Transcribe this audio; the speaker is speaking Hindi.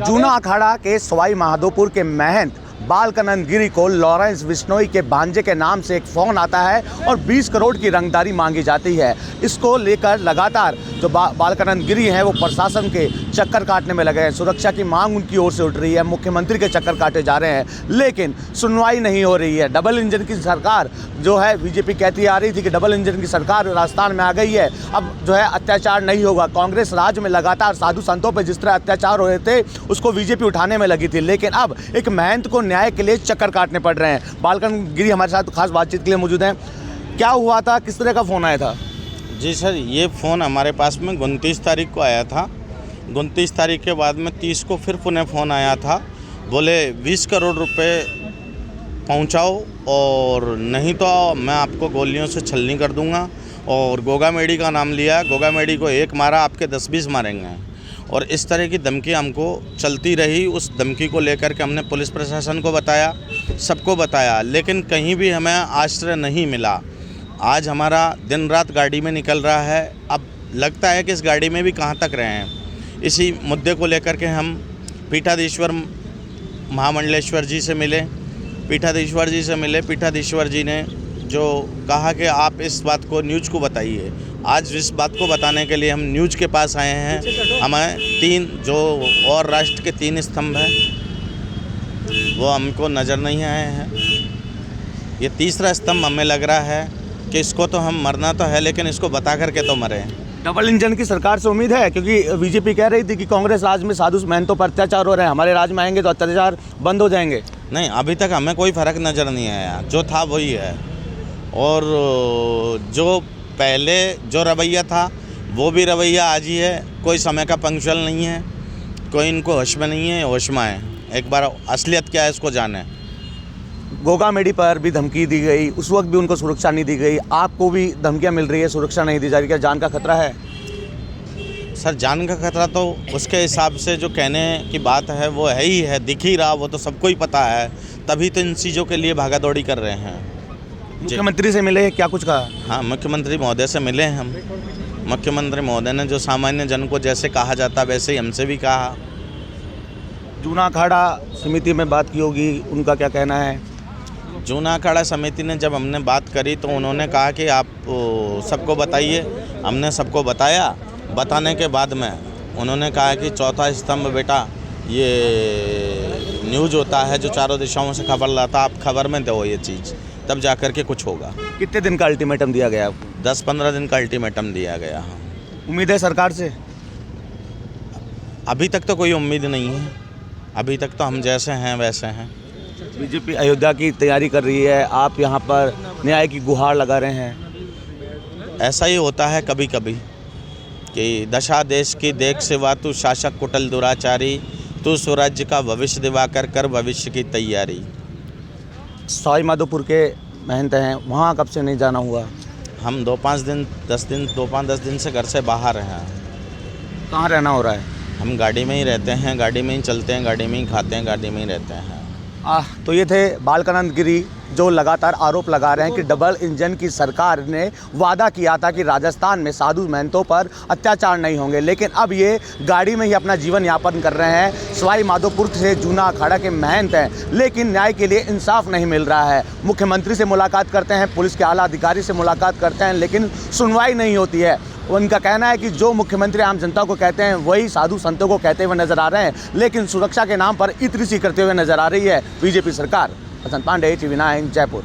जूना अखाड़ा के सवाई माधोपुर के महंत बालकानंद गिरी को लॉरेंस बिश्नोई के भांजे के नाम से एक फ़ोन आता है और 20 करोड़ की रंगदारी मांगी जाती है। इसको लेकर लगातार जो बालकानंद गिरी हैं वो प्रशासन के चक्कर काटने में लगे हैं। सुरक्षा की मांग उनकी ओर से उठ रही है, मुख्यमंत्री के चक्कर काटे जा रहे हैं, लेकिन सुनवाई नहीं हो रही है। डबल इंजन की सरकार जो है, बीजेपी कहती आ रही थी कि डबल इंजन की सरकार राजस्थान में आ गई है, अब जो है अत्याचार नहीं होगा। कांग्रेस राज्य में लगातार साधु संतों पर जिस तरह अत्याचार हो रहे थे उसको बीजेपी उठाने में लगी थी, लेकिन अब एक महंत को न्याय के लिए चक्कर काटने पड़ रहे हैं। बालकानंद गिरी हमारे साथ खास बातचीत के लिए मौजूद हैं। क्या हुआ था, किस तरह का फ़ोन आया था? जी सर, ये फ़ोन हमारे पास में 29 तारीख को आया था। 29 तारीख के बाद में 30 को फिर पुनः फ़ोन आया था। बोले 20 करोड़ रुपए पहुंचाओ और नहीं तो मैं आपको गोलियों से छलनी कर दूंगा। और गोगा मेडी का नाम लिया, गोगा मेडी को एक मारा, आपके 10-20 मारेंगे। और इस तरह की धमकी हमको चलती रही। उस धमकी को लेकर के हमने पुलिस प्रशासन को बताया, सबको बताया, लेकिन कहीं भी हमें आश्रय नहीं मिला। आज हमारा दिन रात गाड़ी में निकल रहा है। अब लगता है कि इस गाड़ी में भी कहाँ तक रहे हैं। इसी मुद्दे को लेकर के हम पीठाधीश्वर महामंडलेश्वर जी से मिले। पीठाधीश्वर जी ने जो कहा कि आप इस बात को न्यूज़ को बताइए। आज इस बात को बताने के लिए हम न्यूज़ के पास आए हैं। हमें 3 जो और राष्ट्र के 3 स्तंभ हैं वो हमको नज़र नहीं आए हैं। ये तीसरा स्तंभ हमें लग रहा है कि इसको तो हम मरना तो है, लेकिन इसको बता करके तो मरे। डबल इंजन की सरकार से उम्मीद है, क्योंकि बीजेपी कह रही थी कि कांग्रेस राज में साधु महंतों पर अत्याचार हो रहे हैं, हमारे राज में आएंगे तो अत्याचार बंद हो जाएंगे। नहीं, अभी तक हमें कोई फ़र्क नज़र नहीं आया। जो था वही है, और जो पहले जो रवैया था वो भी रवैया आज ही है। कोई समय का पंक्चुअल नहीं है, कोई इनको होश में नहीं है, होश में है। एक बार असलियत क्या है इसको जाने। गोगा मेडी पर भी धमकी दी गई, उस वक्त भी उनको सुरक्षा नहीं दी गई। आपको भी धमकियां मिल रही है, सुरक्षा नहीं दी जा रही, क्या जान का खतरा है? सर, जान का खतरा तो उसके हिसाब से जो कहने की बात है वो है ही है, दिख ही रहा, वो तो सबको ही पता है। तभी तो इन चीज़ों के लिए भागा दौड़ी कर रहे हैं। मुख्यमंत्री से मिले, क्या कुछ कहा? हाँ, मुख्यमंत्री महोदय से मिले हम। मुख्यमंत्री महोदय ने जो सामान्य जन को जैसे कहा जाता वैसे ही हमसे भी कहा। जूना अखाड़ा समिति में बात की होगी, उनका क्या कहना है? जूना अखाड़ा समिति ने जब हमने बात करी तो उन्होंने कहा कि आप सबको बताइए। हमने सबको बताया। बताने के बाद में उन्होंने कहा कि चौथा स्तंभ बेटा ये न्यूज़ होता है जो चारों दिशाओं से खबर लाता, आप खबर में दो ये चीज़, तब जा कर के कुछ होगा। कितने दिन का अल्टीमेटम दिया गया आपको? 10-15 दिन का अल्टीमेटम दिया गया। हाँ, उम्मीद है सरकार से? अभी तक तो कोई उम्मीद नहीं है। अभी तक तो हम जैसे हैं वैसे हैं। बीजेपी अयोध्या की तैयारी कर रही है, आप यहाँ पर न्याय की गुहार लगा रहे हैं। ऐसा ही होता है कभी कभी कि दशा देश की देख सिवा, तू शासक कुटल दुराचारी, तू स्वराज्य का भविष्य दिवाकर, कर भविष्य की तैयारी। सवाई माधोपुर के महंत हैं, वहाँ कब से नहीं जाना हुआ? हम 2-5 दिन से घर से बाहर हैं। कहाँ रहना हो रहा है? हम गाड़ी में ही रहते हैं, गाड़ी में ही चलते हैं, गाड़ी में ही खाते हैं, गाड़ी में ही रहते हैं। तो ये थे बालकानंद गिरी जो लगातार आरोप लगा रहे हैं कि डबल इंजन की सरकार ने वादा किया था कि राजस्थान में साधु महंतों पर अत्याचार नहीं होंगे, लेकिन अब ये गाड़ी में ही अपना जीवन यापन कर रहे हैं। सवाई माधोपुर से जूना अखाड़ा के महंत हैं, लेकिन न्याय के लिए इंसाफ नहीं मिल रहा है। मुख्यमंत्री से मुलाकात करते हैं, पुलिस के आला अधिकारी से मुलाकात करते हैं, लेकिन सुनवाई नहीं होती है। उनका कहना है कि जो मुख्यमंत्री आम जनता को कहते हैं वही साधु संतों को कहते हुए नजर आ रहे हैं, लेकिन सुरक्षा के नाम पर इतनी सी करते हुए नजर आ रही है बीजेपी सरकार। हसन पांडे, TV9 जयपुर।